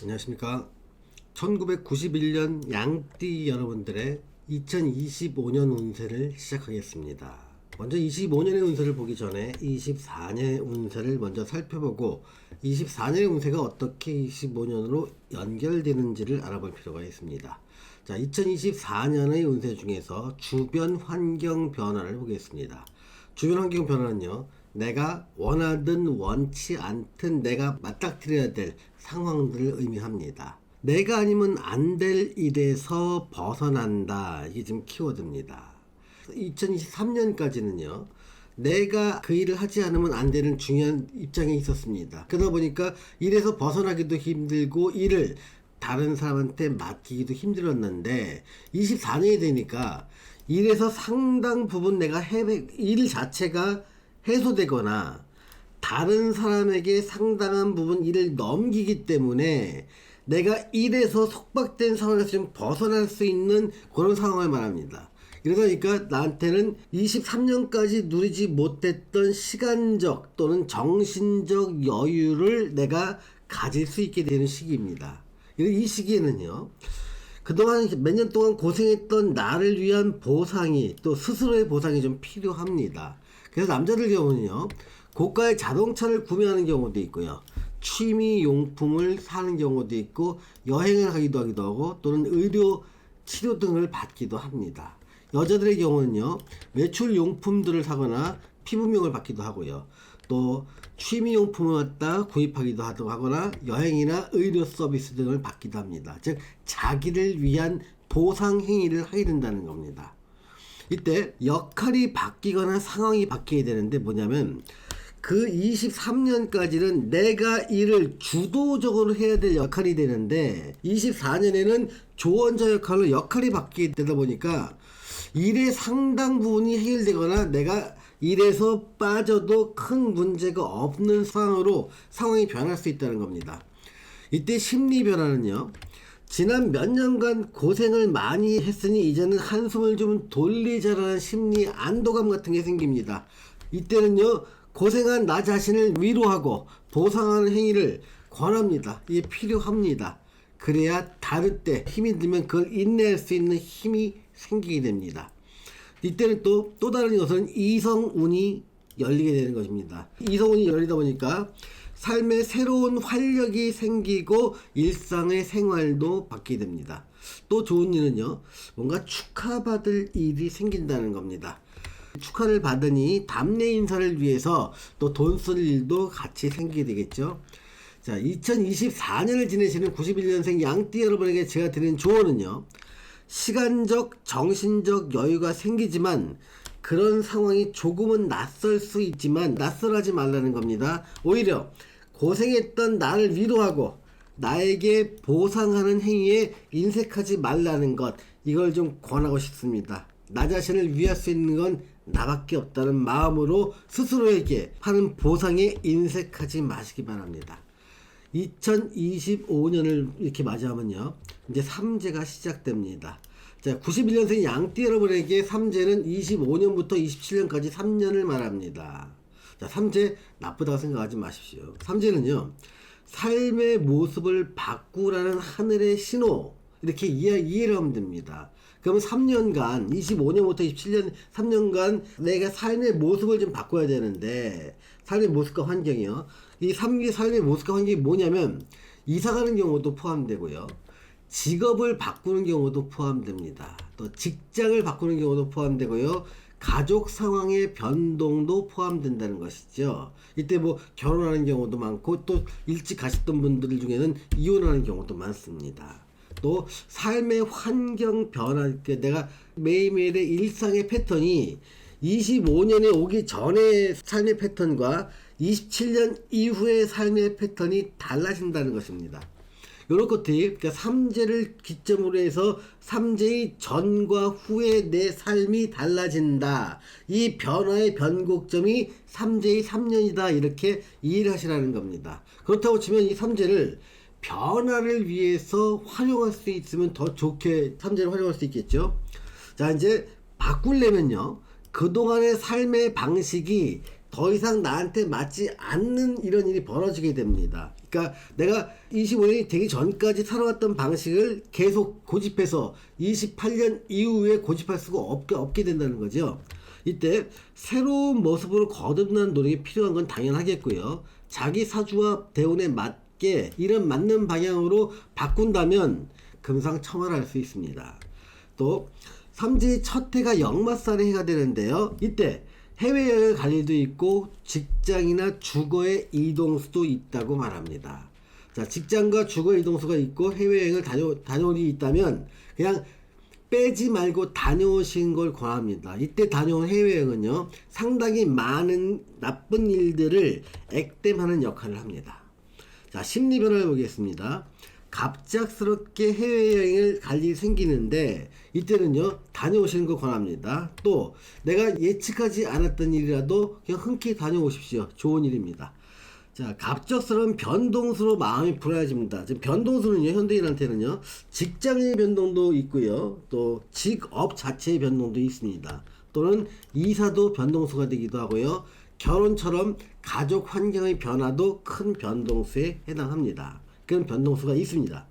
안녕하십니까. 1991년 양띠 여러분들의 2025년 운세를 시작하겠습니다. 먼저 25년의 운세를 보기 전에 24년의 운세를 먼저 살펴보고 24년의 운세가 어떻게 25년으로 연결되는지를 알아볼 필요가 있습니다. 자, 2024년의 운세 중에서 주변 환경 변화를 보겠습니다. 주변 환경 변화는요, 내가 원하든 원치 않든 내가 맞닥뜨려야 될 상황들을 의미합니다. 내가 아니면 안 될 일에서 벗어난다. 이게 지금 키워드입니다. 2023년까지는요, 내가 그 일을 하지 않으면 안 되는 중요한 입장에 있었습니다. 그러다 보니까 일에서 벗어나기도 힘들고 일을 다른 사람한테 맡기기도 힘들었는데 24년이 되니까 일에서 상당 부분 내가 일 자체가 해소되거나 다른 사람에게 상당한 부분 일을 넘기기 때문에 내가 일에서 속박된 상황에서 좀 벗어날 수 있는 그런 상황을 말합니다. 이러다 나한테는 23년까지 누리지 못했던 시간적 또는 정신적 여유를 내가 가질 수 있게 되는 시기입니다. 이 시기에는요, 그동안 몇 년 동안 고생했던 나를 위한 보상이, 또 스스로의 보상이 좀 필요합니다. 그래서 남자들 경우는요, 고가의 자동차를 구매하는 경우도 있고요, 취미 용품을 사는 경우도 있고, 여행을 하기도 하고, 또는 의료 치료 등을 받기도 합니다. 여자들의 경우는요, 외출 용품들을 사거나 피부명을 받기도 하고요, 또 취미용품을 갖다 구입하기도 하거나 여행이나 의료 서비스 등을 받기도 합니다. 즉 자기를 위한 보상 행위를 하게 된다는 겁니다. 이때 역할이 바뀌거나 상황이 바뀌게 되는데 뭐냐면, 그 23년까지는 내가 일을 주도적으로 해야 될 역할이 되는데 24년에는 조언자 역할로 역할이 바뀌게 되다 보니까 일의 상당 부분이 해결되거나 내가 일에서 빠져도 큰 문제가 없는 상황이 변할 수 있다는 겁니다. 이때 심리 변화는요, 지난 몇 년간 고생을 많이 했으니 이제는 한숨을 좀 돌리자라는 심리 안도감 같은 게 생깁니다. 이때는요, 고생한 나 자신을 위로하고 보상하는 행위를 권합니다. 이게 필요합니다. 그래야 다를 때 힘이 들면 그걸 인내할 수 있는 힘이 생기게 됩니다. 이때는 또 다른 것은 이성운이 열리게 되는 것입니다. 이성운이 열리다 보니까 삶에 새로운 활력이 생기고 일상의 생활도 바뀌게 됩니다. 또 좋은 일은요, 뭔가 축하받을 일이 생긴다는 겁니다. 축하를 받으니 답례 인사를 위해서 또 돈 쓸 일도 같이 생기게 되겠죠. 자, 2024년을 지내시는 91년생 양띠 여러분에게 제가 드리는 조언은요, 시간적, 정신적 여유가 생기지만 그런 상황이 조금은 낯설 수 있지만 낯설하지 말라는 겁니다. 오히려 고생했던 나를 위로하고 나에게 보상하는 행위에 인색하지 말라는 것, 이걸 좀 권하고 싶습니다. 나 자신을 위할 수 있는 건 나밖에 없다는 마음으로 스스로에게 하는 보상에 인색하지 마시기 바랍니다. 2025년을 이렇게 맞이하면요, 이제 삼재가 시작됩니다. 자, 91년생 양띠 여러분에게 삼재는 25년부터 27년까지 3년을 말합니다. 자, 삼재 나쁘다고 생각하지 마십시오. 삼재는요, 삶의 모습을 바꾸라는 하늘의 신호, 이렇게 이해를 하면 됩니다. 그러면 3년간, 25년부터 27년 3년간 내가 삶의 모습을 좀 바꿔야 되는데, 삶의 모습과 환경이요, 이 삶의 모습과 환경이 뭐냐면 이사가는 경우도 포함되고요, 직업을 바꾸는 경우도 포함됩니다. 또 직장을 바꾸는 경우도 포함되고요, 가족 상황의 변동도 포함된다는 것이죠. 이때 뭐 결혼하는 경우도 많고, 또 일찍 가셨던 분들 중에는 이혼하는 경우도 많습니다. 또 삶의 환경 변화, 내가 매일매일의 일상의 패턴이 25년에 오기 전의 삶의 패턴과 27년 이후의 삶의 패턴이 달라진다는 것입니다. 이런 것들이, 그러니까 삼재를 기점으로 해서 삼재의 전과 후의 내 삶이 달라진다, 이 변화의 변곡점이 삼재의 3년이다, 이렇게 이해를 하시라는 겁니다. 그렇다고 치면 이 삼재를 변화를 위해서 활용할 수 있으면 더 좋게 삼재를 활용할 수 있겠죠. 자, 이제 바꾸려면요, 그동안의 삶의 방식이 더 이상 나한테 맞지 않는 이런 일이 벌어지게 됩니다. 그러니까 내가 25년이 되기 전까지 살아왔던 방식을 계속 고집해서 28년 이후에 고집할 수가 없게 된다는 거죠. 이때 새로운 모습으로 거듭나는 노력이 필요한 건 당연하겠고요. 자기 사주와 대운에 맞게 이런 맞는 방향으로 바꾼다면 금상첨화를 할 수 있습니다. 또 삼지의 첫 해가 역마살의 해가 되는데요. 이때 해외여행을 갈 일도 있고 직장이나 주거의 이동수도 있다고 말합니다. 자, 직장과 주거 이동수가 있고 해외여행을 다녀올 일이 있다면 그냥 빼지 말고 다녀오신 걸 권합니다. 이때 다녀온 해외여행은요, 상당히 많은 나쁜 일들을 액땜하는 역할을 합니다. 자, 심리 변화를 보겠습니다. 갑작스럽게 해외여행을 갈 일이 생기는데 이때는요, 다녀오시는 걸 권합니다. 또 내가 예측하지 않았던 일이라도 그냥 흔쾌히 다녀오십시오. 좋은 일입니다. 자, 갑작스러운 변동수로 마음이 불안해집니다. 지금 변동수는요, 현대인한테는요, 직장의 변동도 있고요, 또 직업 자체의 변동도 있습니다. 또는 이사도 변동수가 되기도 하고요, 결혼처럼 가족 환경의 변화도 큰 변동수에 해당합니다. 그런 변동수가 있습니다.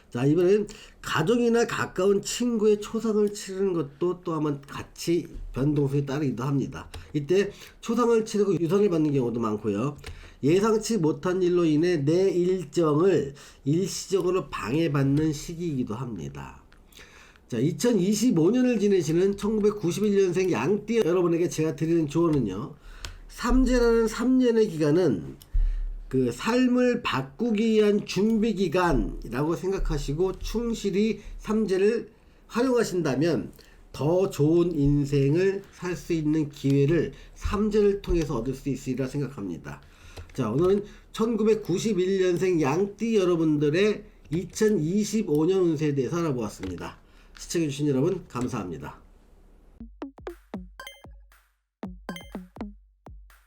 자, 이번엔 가족이나 가까운 친구의 초상을 치르는 것도 또 한번 같이 변동수에 따르기도 합니다. 이때 초상을 치르고 유산을 받는 경우도 많고요. 예상치 못한 일로 인해 내 일정을 일시적으로 방해받는 시기이기도 합니다. 자, 2025년을 지내시는 1991년생 양띠 여러분에게 제가 드리는 조언은요, 삼재라는 3년의 기간은 그 삶을 바꾸기 위한 준비 기간이라고 생각하시고 충실히 삼재를 활용하신다면 더 좋은 인생을 살 수 있는 기회를 삼재를 통해서 얻을 수 있으리라 생각합니다. 자, 오늘은 1991년생 양띠 여러분들의 2025년 운세에 대해서 알아보았습니다. 시청해주신 여러분 감사합니다.